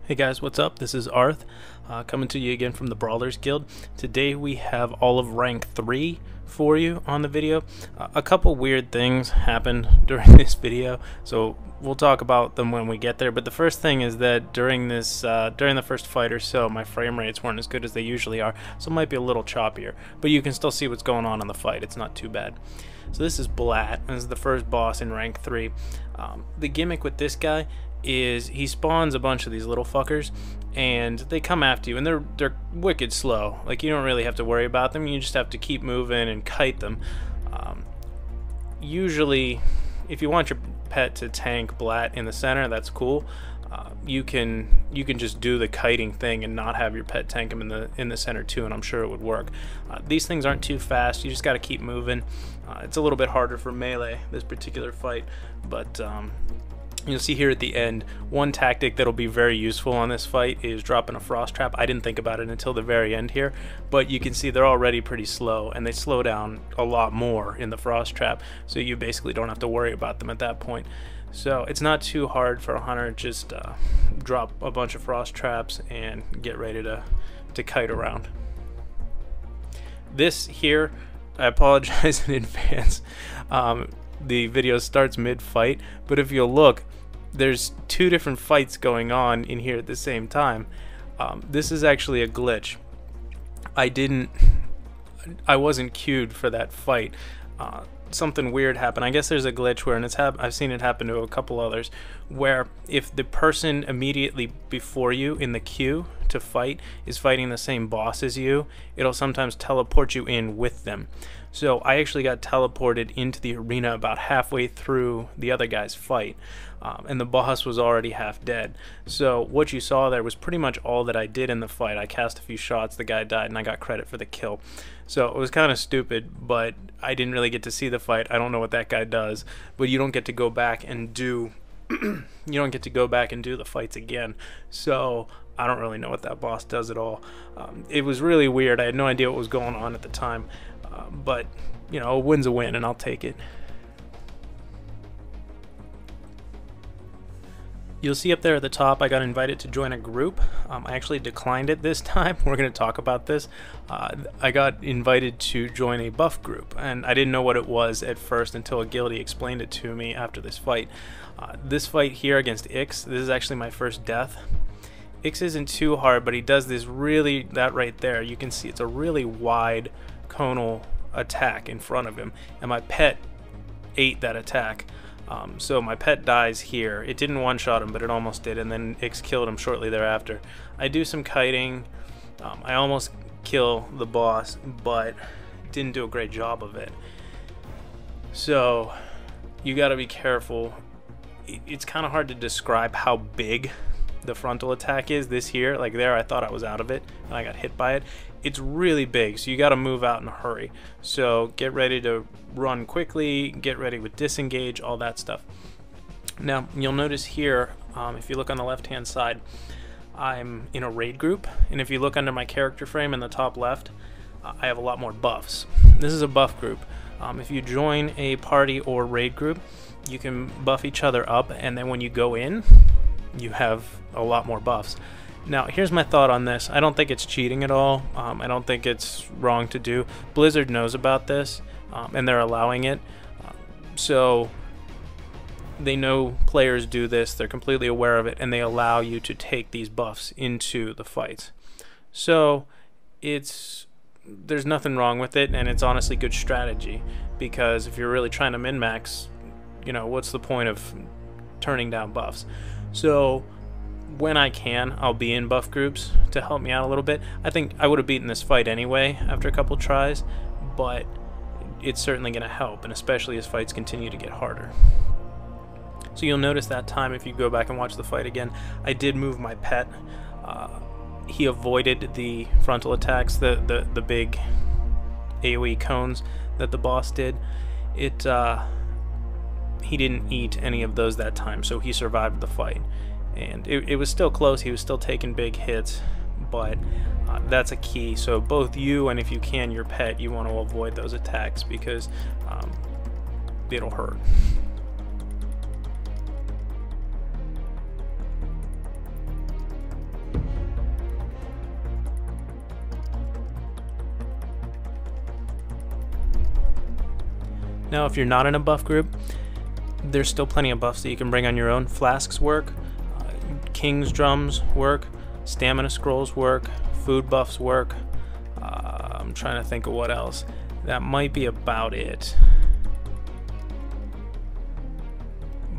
Hey guys, what's up? This is Arth, coming to you again from the Brawlers Guild. Today we have all of rank 3 for you on the video. A couple weird things happened during this video, so we'll talk about them when we get there. But the first thing is that during this, during the first fight or so, my frame rates weren't as good as they usually are, so it might be a little choppier. But you can still see what's going on in the fight. It's not too bad. So this is Blat. This is the first boss in rank 3. The gimmick with this guy is he spawns a bunch of these little fuckers and they come after you, and they're wicked slow. Like, you don't really have to worry about them, you just have to keep moving and kite them. Usually if you want your pet to tank Blat in the center, that's cool. You can just do the kiting thing and not have your pet tank him in the center too, and I'm sure it would work. These things aren't too fast, you just got to keep moving. It's a little bit harder for melee, this particular fight, but you'll see here at the end, one tactic that'll be very useful on this fight is dropping a frost trap. I didn't think about it until the very end here, but you can see they're already pretty slow, and they slow down a lot more in the frost trap, so you basically don't have to worry about them at that point. So it's not too hard for a hunter. Just drop a bunch of frost traps and get ready to kite around. This here, I apologize in advance. The video starts mid-fight, but if you'll look, there's two different fights going on in here at the same time. This is actually a glitch. I wasn't queued for that fight. Something weird happened. I guess there's a glitch where, and I've seen it happen to a couple others, where if the person immediately before you in the queue to fight is fighting the same boss as you, it'll sometimes teleport you in with them. So I actually got teleported into the arena about halfway through the other guy's fight, and the boss was already half dead. So what you saw there was pretty much all that I did in the fight. I cast a few shots, the guy died, and I got credit for the kill. So it was kind of stupid, but I didn't really get to see the fight. I don't know what that guy does, but you don't get to go back and do you don't get to go back and do the fights again. So I don't really know what that boss does at all. It was really weird. I had no idea what was going on at the time, but you know, a win's a win, and I'll take it. You'll see up there at the top I got invited to join a group. I actually declined it this time. We're going to talk about this. I got invited to join a buff group, and I didn't know what it was at first until a guildie explained it to me after this fight. This fight here against Ix, this is actually my first death. Ix isn't too hard, but he does this that right there, you can see it's a really wide conal attack in front of him, and my pet ate that attack. So my pet dies here. It didn't one-shot him, but it almost did, and then Ix killed him shortly thereafter. I do some kiting. I almost kill the boss, but didn't do a great job of it. So you got to be careful. It's kind of hard to describe how big the frontal attack is. This here, like there, I thought I was out of it, and I got hit by it. It's really big, so you got to move out in a hurry. So get ready to run quickly, get ready with disengage, all that stuff. Now you'll notice here, if you look on the left hand side, I'm in a raid group, and if you look under my character frame in the top left, I have a lot more buffs. This is a buff group. If you join a party or raid group, you can buff each other up, and then when you go in, you have a lot more buffs. Now here's my thought on this. I don't think it's cheating at all. I don't think it's wrong to do. Blizzard knows about this, and they're allowing it. So they know players do this, they're completely aware of it, and they allow you to take these buffs into the fights. So there's nothing wrong with it, and it's honestly good strategy, because if you're really trying to min-max, you know, what's the point of turning down buffs? So when I can, I'll be in buff groups to help me out a little bit. I think I would have beaten this fight anyway after a couple tries, but it's certainly going to help, and especially as fights continue to get harder. So you'll notice that time, if you go back and watch the fight again, I did move my pet. He avoided the frontal attacks, the big AoE cones that the boss did. He didn't eat any of those that time, so he survived the fight. And it was still close, he was still taking big hits, but that's a key. So both you and, if you can, your pet, you want to avoid those attacks, because it'll hurt. Now if you're not in a buff group, there's still plenty of buffs that you can bring on your own. Flasks work, King's Drums work, Stamina Scrolls work, food buffs work. I'm trying to think of what else. That might be about it.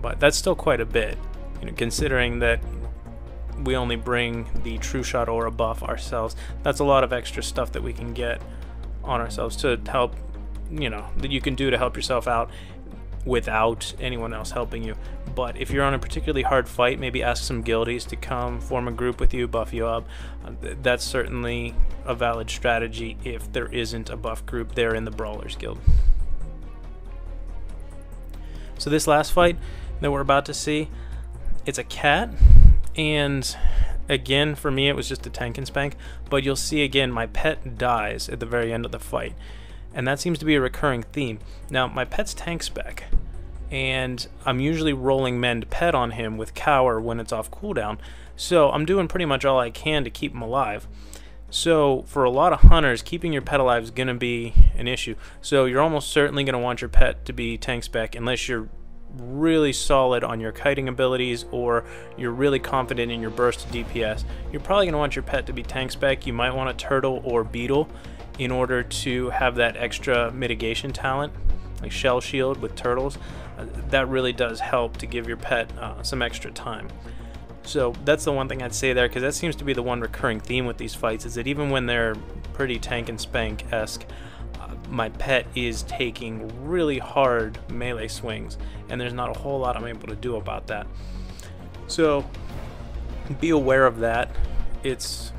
But that's still quite a bit, considering that we only bring the True Shot Aura buff ourselves. That's a lot of extra stuff that we can get on ourselves to help, that you can do to help yourself out without anyone else helping you. But if you're on a particularly hard fight, maybe ask some guildies to come form a group with you, buff you up. That's certainly a valid strategy if there isn't a buff group there in the Brawlers Guild. So this last fight that we're about to see, it's a cat, and again for me it was just a tank and spank, but you'll see again my pet dies at the very end of the fight, and that seems to be a recurring theme. Now my pet's tank spec, and I'm usually rolling mend pet on him with cower when it's off cooldown, so I'm doing pretty much all I can to keep him alive. So for a lot of hunters, keeping your pet alive is going to be an issue. So you're almost certainly going to want your pet to be tank spec unless you're really solid on your kiting abilities or you're really confident in your burst DPS. You're probably going to want your pet to be tank spec. You might want a turtle or beetle in order to have that extra mitigation talent, like shell shield with turtles. That really does help to give your pet some extra time. So that's the one thing I'd say there, because that seems to be the one recurring theme with these fights, is that even when they're pretty tank and spank-esque, my pet is taking really hard melee swings, and there's not a whole lot I'm able to do about that. So be aware of that. It's,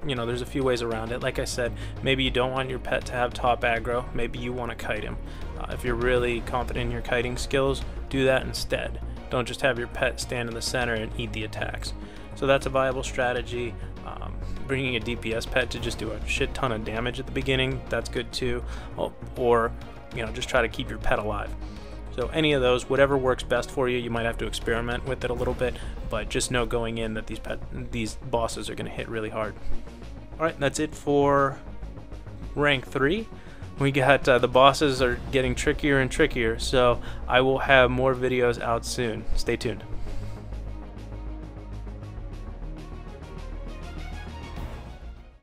there's a few ways around it. Like I said, maybe you don't want your pet to have top aggro, maybe you want to kite him. If you're really confident in your kiting skills, do that instead. Don't just have your pet stand in the center and eat the attacks. So that's a viable strategy. Bringing a DPS pet to just do a shit ton of damage at the beginning, that's good too. Or just try to keep your pet alive. So any of those, whatever works best for you, you might have to experiment with it a little bit, but just know going in that these bosses are going to hit really hard. Alright, that's it for rank 3. We got the bosses are getting trickier and trickier, so I will have more videos out soon. Stay tuned.